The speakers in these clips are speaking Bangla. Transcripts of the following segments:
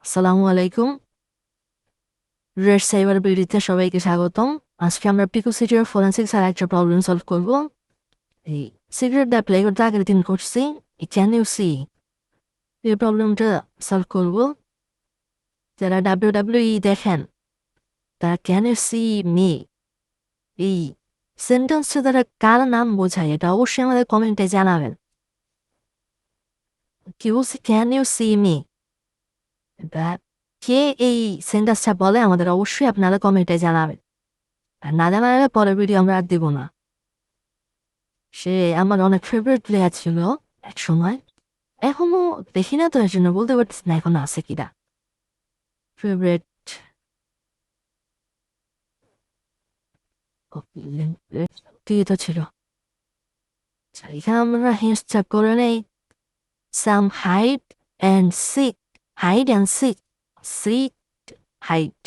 আসসালামু আলাইকুম। রেড সাইবার বিডিতে সবাইকে স্বাগতম। আজকে আমরা পিকোসিটির ফরেন্সিক্স আর একটা প্রবলেম সলভ করব। এই সিগারেট অ্যাপ্লাই করতে আগের দিন করছি। ক্যান ইউ সি এই প্রবলেমটা সলভ করব। যারা ডাব্লিউডাব্লিউই দেখেন তারা ক্যান ইউ সি মি এই সেন্টেন্সটা তারা কার নাম বোঝায় এটা অবশ্যই আমাদের কমেন্টে জানাবেন। কি বলছি ক্যান ইউ সি মি, কে এই সেন্টেন্সটা বলে আমাদের অবশ্যই আপনারা কমেন্টে জানাবেন। আর না জানালে পরের ভিডিও আমরা আর দিব না। সে আমার অনেক ফেভারিট প্লেয়ার ছিল এক সময়, এখনো দেখি না তো এর জন্য বলতে পারছি না এখনো আছে কিনা ফেভারিট। তুই তো ছিল। এখানে আমরা হিন্সটা করে নেই। Some hide and seek, hide and seek, seek hide,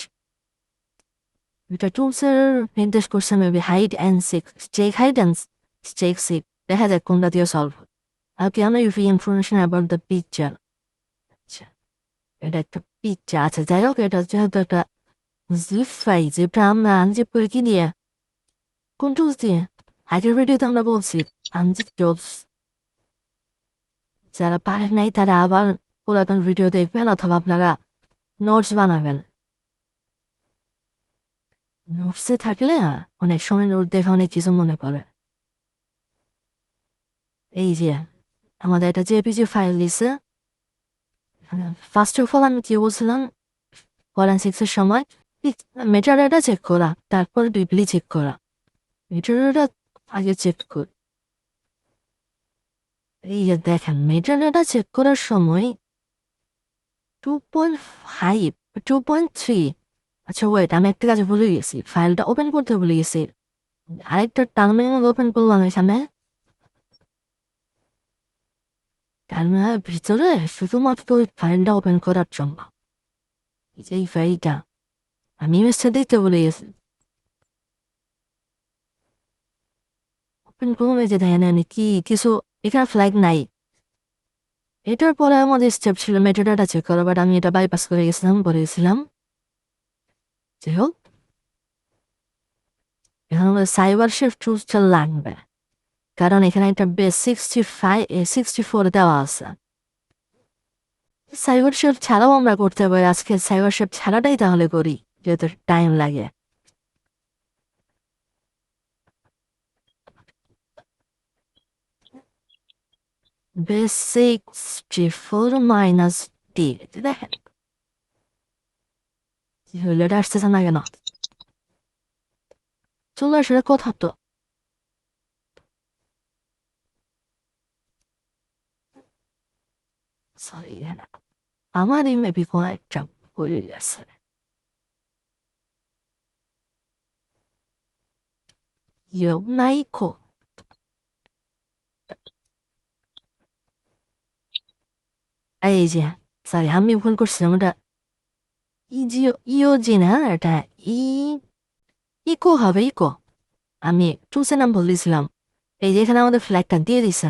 এটা টুলসের নির্দেশ করছে maybe hide and seek, stack hide and stack seek. দেখা যাক কোনটা দিয়ে সলভ হয়। আর কি আমরা ইউফি ইনফরমেশন অ্যাবাউট দ্য পিকচার। আচ্ছা, এটা একটা পিকচার। আচ্ছা যাই হোক, এটা যেহেতু একটা জিপ ফাই, যেটা আমরা আনজিপ করে কি দিয়ে, কোন টুলস দিয়ে আগের ভিডিওতে আমরা বলছি আনজিপ টুলস। যারা পারেন নাই তারা আবার পুরাতন ভিডিও দেখবেন অথবা আপনারা নোটস বানাবেন। নোটসে থাকলে অনেক সময় নোট দেখে অনেক কিছু মনে পড়ে। এই যে আমাদের একটা জেপিজি ফাইল দিছে। ফার্স্ট অফ অল আমি কি বলছিলাম, ফরেন্সিক্সের সময় মেটাডাটা চেক করা, তারপর বিবলি চেক করা। মেটাডাটা আগে চেক কর। এই যে দেখেন মেটাডাটা চেক করার সময় 2.5 2.3, আচ্ছা ওয়েট, আমি একটা কাজে ভুলে গেছি, ফাইলটা ওপেন করতে ভুলে গেছি। আরেকটা টার্মিনাল ওপেন করলাম এখানে, টার্মিনালের ভিতরে শুধুমাত্র ওই ফাইলটা ওপেন করার জন্য। এই যে এই ফাইলটা আমি ইমেজটা দিতে ভুলে গেছি। ওপেন করুন, এই যে দেখেন কি কিছু এখানে ফ্ল্যাগ নাই। এটার পরে আমাদের স্টেপ ছিল মেটাডাটা চেক করা, বাট আমি এটা বাইপাস করে গেছিলাম, বলে গেছিলাম। যাই হোক, এখন আমাদের সাইবার শেফ টুলসটা লাগবে, কারণ এখানে একটা বেস 64 দেওয়া আছে। সাইবার শেফ ছাড়াও আমরা করতে পারি, আজকে সাইবার শেফ ছাড়াটাই তাহলে করি যেহেতু টাইম লাগে। বেস 64 মাইনাস ডি, দেখেন এটা আসতেছে না কেন, চলে আসলে কথা তো। সরি, আমার এই মেবি কোনো একটা হয়ে গেছে। নাইকো, এই যে সরি আমি ভুল করছিলাম, ওটা ইওজি না, এটা ই ইকো হবে, ইকো। আমি টুলসের নাম বলেছিলাম। এই যে এখানে আমাদের ফ্ল্যাগটা দিয়ে দিছে,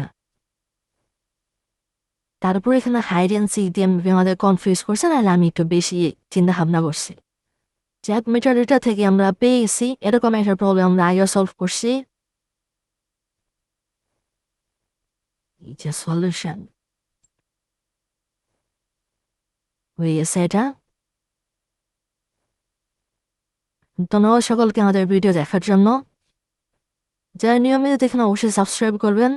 তারপর এখানে হাইড অ্যান্ড সিক দিয়ে আমাদের কনফিউজ করছে, নাহলে আমি একটু বেশি চিন্তা ভাবনা করছি। জ্যাক মিটার এটা থেকে আমরা পেয়ে গেছি এরকম একটা প্রবলেম আমরা আগে সলভ করছি। এই যে সলিউশন হয়ে গেছে এটা। ধন্যবাদ সকলকে আমাদের ভিডিও দেখার জন্য। যারা নিয়মিত দেখেন অবশ্যই সাবস্ক্রাইব করবেন।